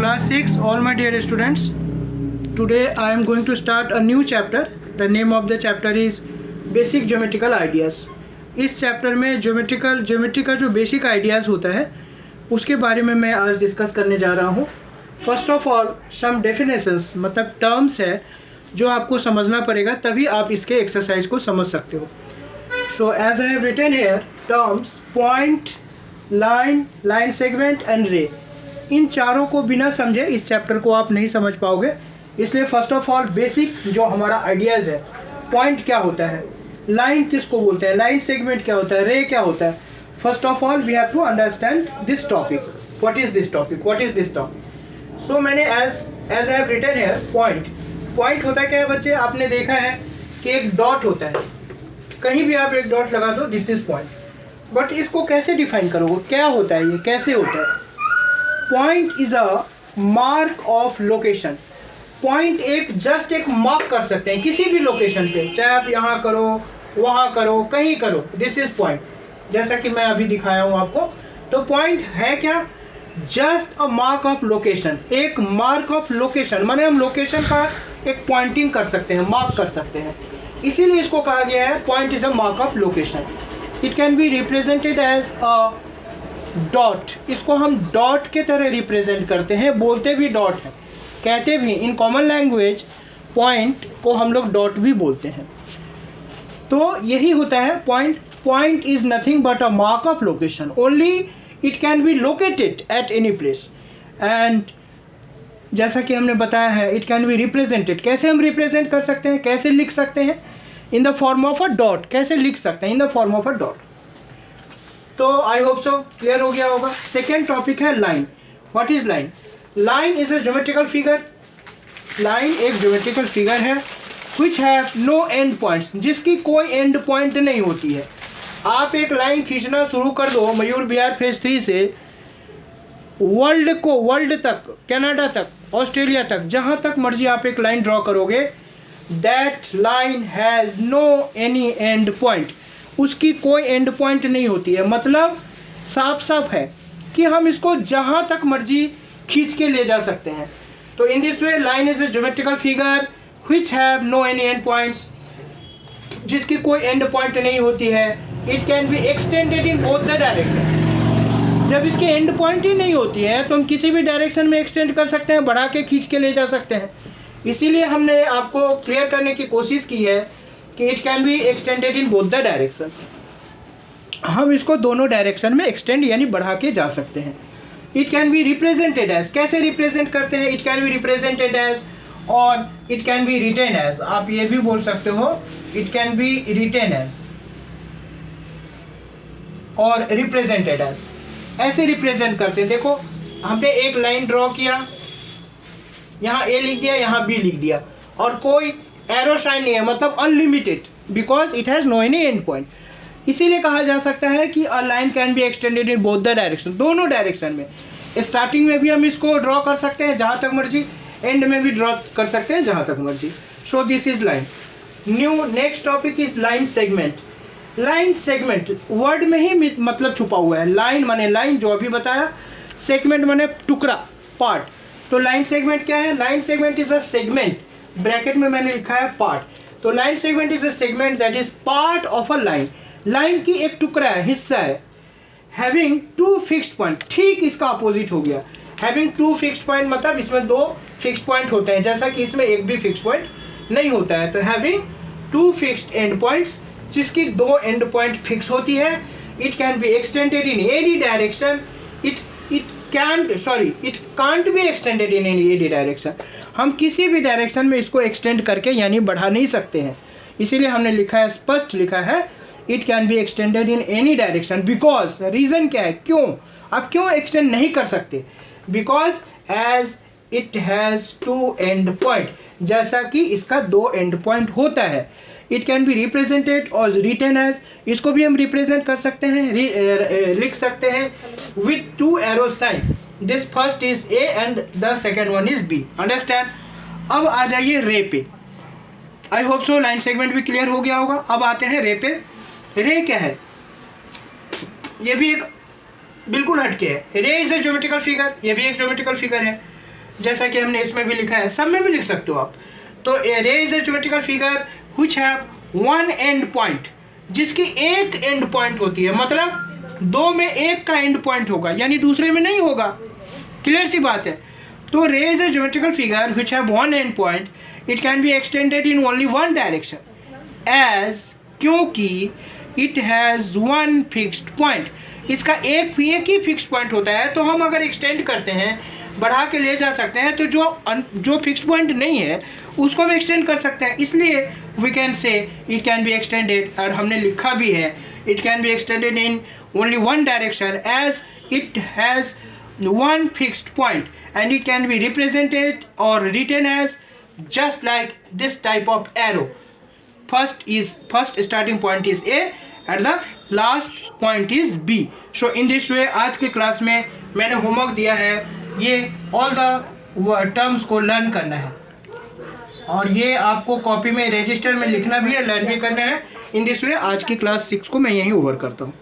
Class 6, all my dear students. Today I am going to start a new chapter. The name of the chapter is Basic Geometrical Ideas. इस chapter में geometry का जो basic ideas होता है उसके बारे में मैं आज डिस्कस करने जा रहा हूँ. First of all some definitions मतलब टर्म्स है जो आपको समझना पड़ेगा, तभी आप इसके एक्सरसाइज को समझ सकते हो. So as I have written here terms point, line segment and ray. इन चारों को बिना समझे इस चैप्टर को आप नहीं समझ पाओगे. इसलिए फर्स्ट ऑफ ऑल बेसिक जो हमारा आइडियाज़ है, पॉइंट क्या होता है, लाइन किसको बोलते हैं, लाइन सेगमेंट क्या होता है, रे क्या होता है. First of all we have to understand this topic. What is this topic. So मैंने as I have written here point होता है क्या है बच्चे, आपने देखा है कि एक डॉट होता है, कहीं भी आप एक डॉट लगा दो, दिस इज पॉइंट. बट इसको कैसे डिफाइन करोगे, क्या होता है ये, कैसे होता है. Point is a mark of location. Point just एक मार्क कर सकते हैं किसी भी लोकेशन पे, चाहे आप यहाँ करो, वहाँ करो, कहीं करो, दिस इज पॉइंट. जैसा कि मैं अभी दिखाया हूँ आपको. तो पॉइंट है क्या, just a mark of location. एक मार्क ऑफ लोकेशन माने हम लोकेशन का एक पॉइंटिंग कर सकते हैं, मार्क कर सकते हैं, इसीलिए इसको कहा गया है point is a mark of location. It can be represented as a dot. इसको हम डॉट के तरह रिप्रेजेंट करते हैं, बोलते भी डॉट है, कहते भी इन कॉमन लैंग्वेज पॉइंट को हम लोग डॉट भी बोलते हैं. तो यही होता है point. Point is nothing but a mark of location. Only it can be located at any place. And जैसा कि हमने बताया है इट कैन बी रिप्रेजेंटेड. कैसे हम रिप्रेजेंट कर सकते हैं, कैसे लिख सकते हैं, in the form of a dot. कैसे लिख सकते हैं, in the form of a dot. तो आई होप सो क्लियर हो गया होगा. सेकेंड टॉपिक है line. What is line. Line is a geometrical figure. Line एक ज्योमेट्रिकल फिगर है which have no end points, जिसकी कोई एंड पॉइंट नहीं होती है. आप एक लाइन खींचना शुरू कर दो मयूर विहार फेज 3 से वर्ल्ड तक, कनाडा तक, ऑस्ट्रेलिया तक, जहाँ तक मर्जी आप एक लाइन ड्रॉ करोगे, that line has no any end point. उसकी कोई एंड पॉइंट नहीं होती है. मतलब साफ है कि हम इसको जहाँ तक मर्जी खींच के ले जा सकते हैं. तो in this way line is a geometrical figure which have no any end points, जिसकी कोई एंड पॉइंट नहीं होती है. It can be extended in both the direction. जब इसकी एंड पॉइंट ही नहीं होती है तो हम किसी भी डायरेक्शन में एक्सटेंड कर सकते हैं, बढ़ा के खींच के ले जा सकते हैं. इसीलिए हमने आपको क्लियर करने की कोशिश की है कि it can be extended in both the directions. हम इसको दोनों डायरेक्शन में एक्सटेंड यानी बढ़ा के जा सकते हैं. It can be represented as. कैसे रिप्रेजेंट करते हैं, it can be represented as और it can be written as. आप ये भी बोल सकते हो it can be written as और रिप्रेजेंटेड एज. ऐसे रिप्रेजेंट करते हैं. देखो हमने एक लाइन ड्रॉ किया, यहाँ ए लिख दिया, यहाँ बी लिख दिया, और कोई एरो साइन नहीं है, मतलब unlimited, because it has no any end point. इसीलिए कहा जा सकता है कि a line can be extended in both the direction. दोनों डायरेक्शन में. स्टार्टिंग में भी हम इसको ड्रॉ कर सकते हैं जहाँ तक मर्जी, एंड में भी ड्रॉ कर सकते हैं जहाँ तक मर्जी. So this is line. Next topic is line segment. Line segment word में ही मतलब छुपा हुआ है. लाइन माने लाइन जो अभी बताया, सेगमेंट माने टुकड़ा, पार्ट. तो लाइन सेगमेंट क्या है, line segment is a segment, bracket में मैंने लिखा है पार्ट. तो line segment is a segment that is part of a line. Line की एक टुकड़ा है, हिस्सा है. हैविंग टू फिक्स्ड पॉइंट, ठीक इसका अपोजिट हो गया. हैविंग टू फिक्स्ड पॉइंट मतलब इसमें दो फिक्स्ड पॉइंट होते हैं, जैसा कि इसमें एक भी फिक्स्ड पॉइंट नहीं होता है. तो having two fixed end points, जिसकी दो एंड पॉइंट फिक्स होती है. It can be extended in any direction. It can't be extended in any direction. हम किसी भी डायरेक्शन में इसको एक्सटेंड करके यानी बढ़ा नहीं सकते हैं. इसीलिए हमने लिखा है, स्पष्ट लिखा है, it can be extended in any direction. Because reason क्या है, क्यों आप क्यों एक्सटेंड नहीं कर सकते, because as it has two end point, जैसा कि इसका दो एंड पॉइंट होता है. इट कैन बी रिप्रेजेंटेड और रिटेन एज. इसको भी हम रिप्रेजेंट कर सकते हैं, लिख सकते हैं with two arrow sign. This first is A and the second one is B. Understand. अब आ जाइए रे पे. I hope so line segment भी क्लियर हो गया होगा. अब आते हैं रे पे. रे क्या है, ये भी एक बिल्कुल हटके है. रे इज ए ज्योमेट्रिकल फिगर, ये भी एक ज्योमेट्रिकल फिगर है. जैसा कि हमने इसमें भी लिखा है, सब में भी लिख सकते हो आप। तो ray is a geometrical figure which have one end point, जिसकी एक एंड पॉइंट होती है, मतलब दो में एक का एंड पॉइंट होगा, यानी दूसरे में नहीं होगा। क्लियर सी बात है। तो ray is a geometrical figure which have one end point, it can be extended in only one direction as, क्योंकि it has one fixed point, इसका एक ही फिक्स्ड पॉइंट होता है। तो हम अगर एक्सटेंड करते हैं, बढ़ा के ले जा सकते हैं, तो जो फिक्स्ड पॉइंट नहीं है उसको हम एक्सटेंड कर सकते हैं। इसलिए we can say it can be extended, और हमने लिखा भी है it can be extended in only one direction as it has one fixed point, and it can be represented or written as just like this type of arrow. First starting point is A and the last point is B. So in this way आज के class में मैंने homework दिया है, ये all the terms को learn करना है, और ये आपको कॉपी में रजिस्टर में लिखना भी है, लर्न भी करना है। इन दिस वे आज की क्लास 6 को मैं यहीं ओवर करता हूँ।